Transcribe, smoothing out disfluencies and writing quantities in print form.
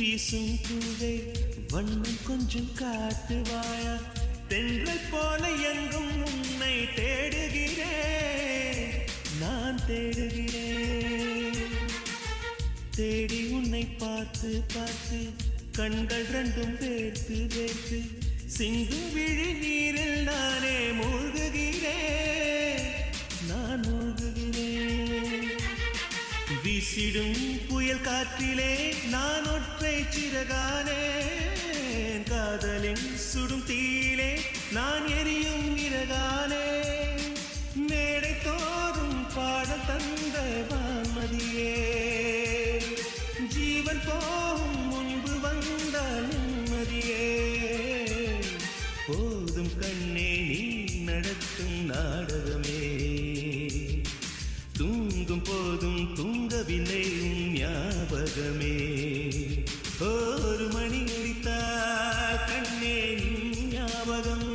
வீசும் பூவே வண்ணம் கொஞ்சம் காட்டுவாயா தென்றல் போல எங்கும் உன்னை தேடுகிறேன் நான் தேடுகிறேன் தேடி உன்னை பார்த்து பார்த்து கண்கள் ரெண்டும் வேர்த்து வேர்த்து சிந்தும் விழி நீரில் நானே மூழ்குகிறேன் நான் மூழ்குகிறேன் வீசிடும் புயல் காற்றிலே நான் ஒற்றை சிறகானே காதலின் சுடும் தீயிலே நான் எரியும் இறகானே மேடை தோறும் பாடல் தந்த வான்மதியே ஜீவன் போகும் முன்பு வந்த நிம்மதியே போதும் கண்ணே நீ நடத்தும் நாடகமே தூங்கும் போதும் தூங்கவில்லை உன் ஞாபகமே ஒரு மணி அடித்தா கண்ணே ஞாபகம்